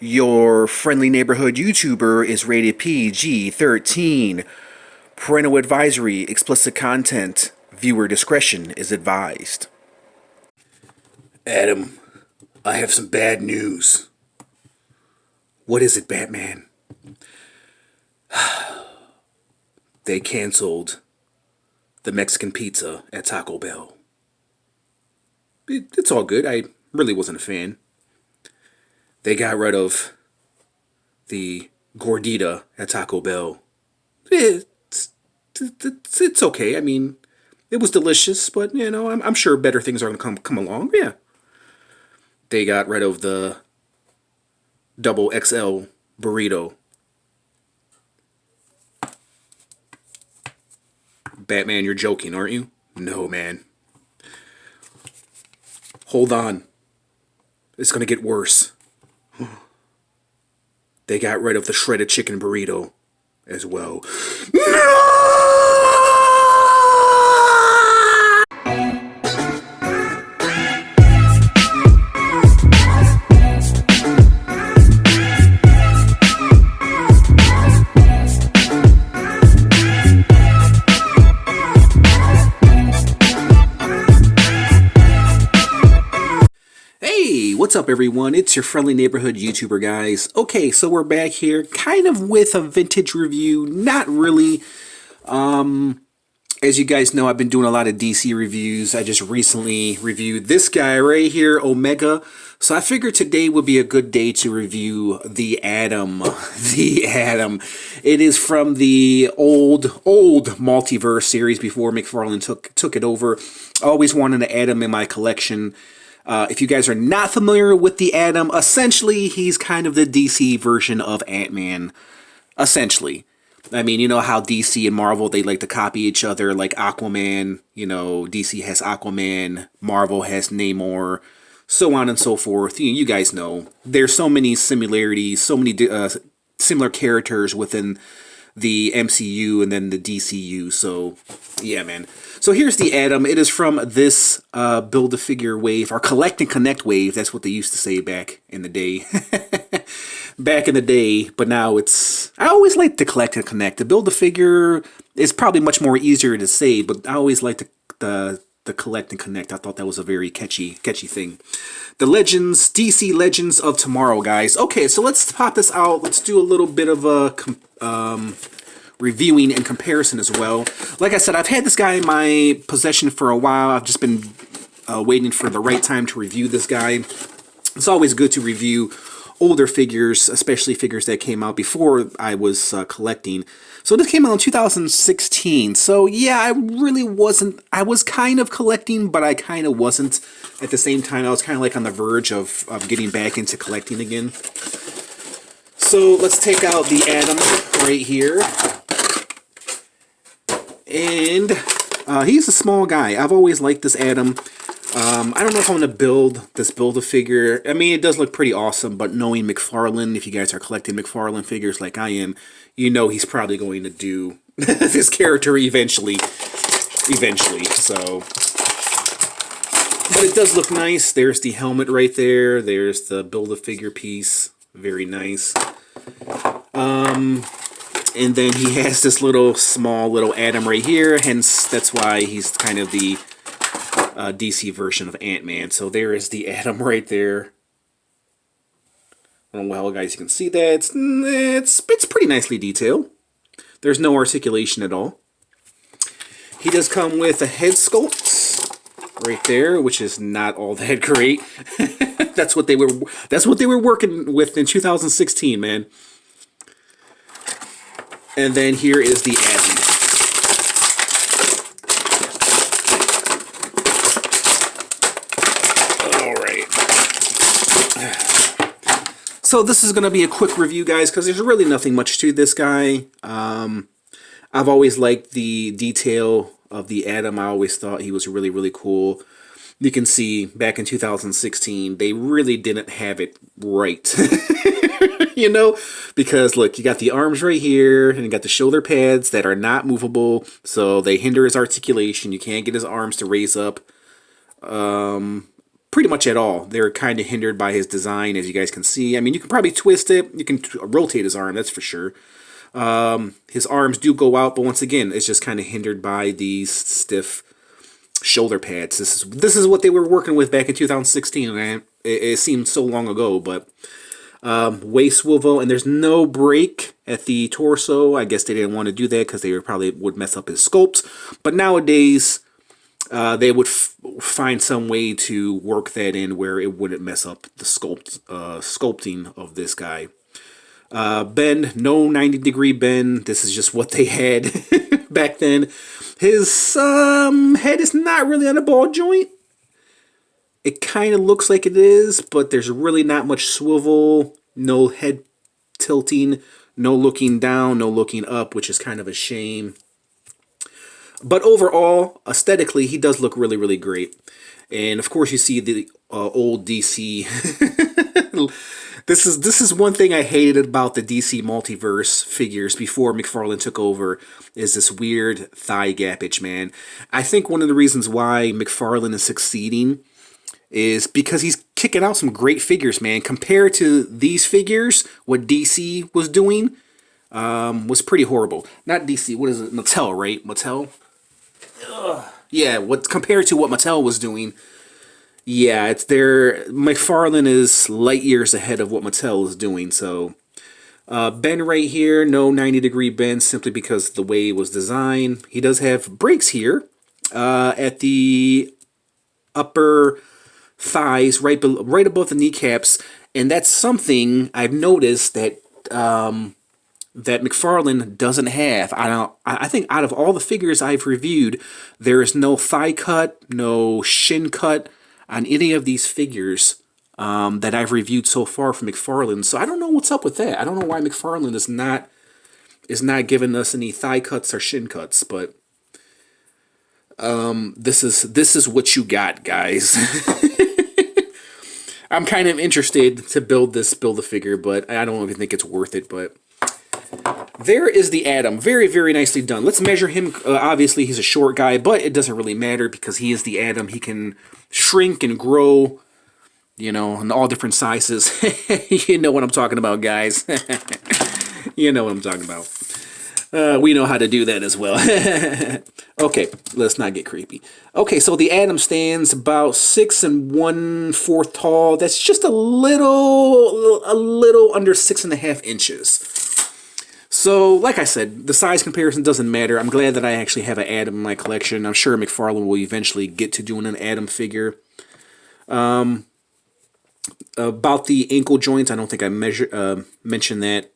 Your friendly neighborhood YouTuber is rated PG-13. Parental advisory, explicit content. Viewer discretion is advised. Adam, I have some bad news. What is it, Batman? They canceled the Mexican pizza at Taco Bell. It's all good. I really wasn't a fan. They got rid of the gordita at Taco Bell. It's okay. I mean, it was delicious, but I'm sure better things are gonna come along. Yeah. They got rid of the double XL burrito. Batman, you're joking, aren't you? No, man. Hold on. It's gonna get worse. They got rid of the shredded chicken burrito as well. Hey, what's up everyone? It's your friendly neighborhood YouTuber, guys. Okay, so we're back here kind of with a vintage review. Not really. As you guys know, I've been doing a lot of DC reviews. I just recently reviewed this guy right here, Omega. So I figured today would be a good day to review the Atom. The Atom. It is from the old Multiverse series before McFarlane took it over. I always wanted an Atom in my collection. If you guys are not familiar with the Atom, essentially he's kind of the DC version of Ant-Man. Essentially. I mean, you know how DC and Marvel, they like to copy each other, like Aquaman, DC has Aquaman, Marvel has Namor, so on and so forth. You guys know. There's so many similarities, so many similar characters within the MCU and then the DCU, so yeah, man. So here's the Atom. It is from this Build-A-Figure wave, or Collect and Connect wave. That's what they used to say back in the day. Back in the day, but now it's... I always like to collect and connect. The Build-A-Figure is probably much more easier to say, but I always like the collect and connect. I thought that was a very catchy thing. The Legends, DC Legends of Tomorrow, guys. Okay, so let's pop this out. Let's do a little bit of a reviewing and comparison as well. Like I said, I've had this guy in my possession for a while. I've just been waiting for the right time to review this guy. It's always good to review older figures, especially figures that came out before I was collecting. So this came out in 2016. So yeah, I really wasn't... I was kind of collecting, but I kind of wasn't. At the same time, I was kind of like on the verge of getting back into collecting again. So let's take out the Atom right here. And he's a small guy. I've always liked this Atom. I don't know if I'm going to build this Build-A-Figure. I mean, it does look pretty awesome, but knowing McFarlane, if you guys are collecting McFarlane figures like I am, you know he's probably going to do this character eventually. So, but it does look nice. There's the helmet right there. There's the Build-A-Figure piece. Very nice. And then he has this small little Atom right here, hence that's why he's kind of the DC version of Ant-Man. So there is the Atom right there. I don't know how guys you can see that. It's pretty nicely detailed. There's no articulation at all. He does come with a head sculpt right there, which is not all that great. That's what they were working with in 2016, man. And then here is the Atom. So this is going to be a quick review, guys, because there's really nothing much to this guy. I've always liked the detail of the Atom. I always thought he was really, really cool. You can see back in 2016, they really didn't have it right. Because look, you got the arms right here, and you got the shoulder pads that are not movable, so they hinder his articulation. You can't get his arms to raise up pretty much at all. They're kind of hindered by his design, as you guys can see. I mean, you can probably twist it. You can rotate his arm, that's for sure. His arms do go out, but once again, it's just kind of hindered by these stiff shoulder pads. This is what they were working with back in 2016, and it seemed so long ago, but waist swivel, and there's no break at the torso. I guess they didn't want to do that because they probably would mess up his sculpt, but nowadays they would find some way to work that in where it wouldn't mess up the sculpting of this guy. Bend, no 90-degree bend. This is just what they had back then. His head is not really on a ball joint. It kind of looks like it is, but there's really not much swivel, no head tilting, no looking down, no looking up, which is kind of a shame. But overall, aesthetically, he does look really, really great. And of course, you see the old DC. This is one thing I hated about the DC Multiverse figures before McFarlane took over, is this weird thigh gapage, man. I think one of the reasons why McFarlane is succeeding is because he's kicking out some great figures, man. Compared to these figures, what DC was doing was pretty horrible. Not DC, what is it? Mattel, right? Mattel? Ugh. Yeah, compared to what Mattel was doing, yeah, McFarlane is light years ahead of what Mattel is doing. So bend right here, no 90-degree bend, simply because of the way it was designed. He does have breaks here at the upper thighs, right above the kneecaps, and that's something I've noticed that that McFarlane doesn't have. I think out of all the figures I've reviewed, there is no thigh cut, no shin cut on any of these figures that I've reviewed so far from McFarlane. So I don't know what's up with that. I don't know why McFarlane is not giving us any thigh cuts or shin cuts, but this is what you got, guys. I'm kind of interested to build a figure, but I don't even think it's worth it. But there is the Atom. Very, very nicely done. Let's measure him. Obviously, he's a short guy, but it doesn't really matter because he is the Atom. He can shrink and grow, in all different sizes. You know what I'm talking about, guys. You know what I'm talking about. We know how to do that as well. Okay, let's not get creepy. Okay, so the Atom stands about 6 1/4 tall. That's just a little under 6.5 inches. So, like I said, the size comparison doesn't matter. I'm glad that I actually have an Atom in my collection. I'm sure McFarlane will eventually get to doing an Atom figure. About the ankle joints, I don't think I mentioned that.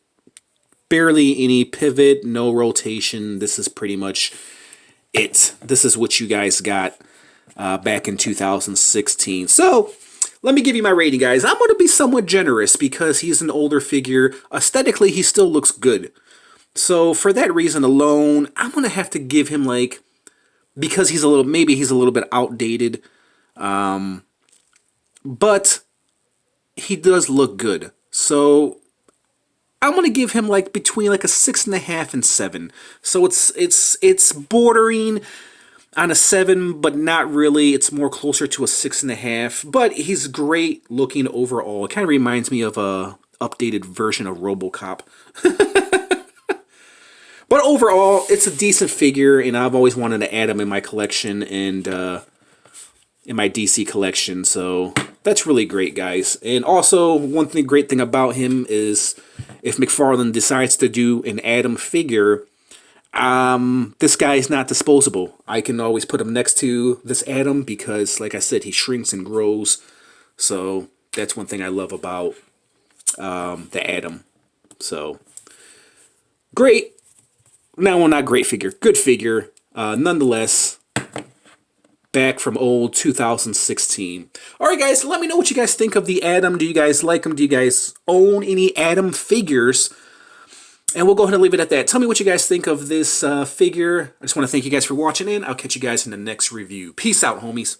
Barely any pivot, no rotation. This is pretty much it. This is what you guys got back in 2016. So, let me give you my rating, guys. I'm going to be somewhat generous because he's an older figure. Aesthetically, he still looks good. So, for that reason alone, I'm going to have to give him, because maybe he's a little bit outdated. But he does look good. So, I'm going to give him between a 6.5 and 7. So it's bordering on a 7, but not really. It's more closer to a 6.5. But he's great looking overall. It kind of reminds me of a updated version of RoboCop. But overall, it's a decent figure, and I've always wanted to add him in my collection and in my DC collection. So that's really great, guys. And also, great thing about him is if McFarlane decides to do an Atom figure, this guy is not disposable. I can always put him next to this Atom because, like I said, he shrinks and grows. So that's one thing I love about the Atom. So great. No, well, not great figure. Good figure. Nonetheless, back from old 2016. Alright, guys, let me know what you guys think of the Atom. Do you guys like him? Do you guys own any Atom figures? And we'll go ahead and leave it at that. Tell me what you guys think of this figure. I just want to thank you guys for watching, and I'll catch you guys in the next review. Peace out, homies.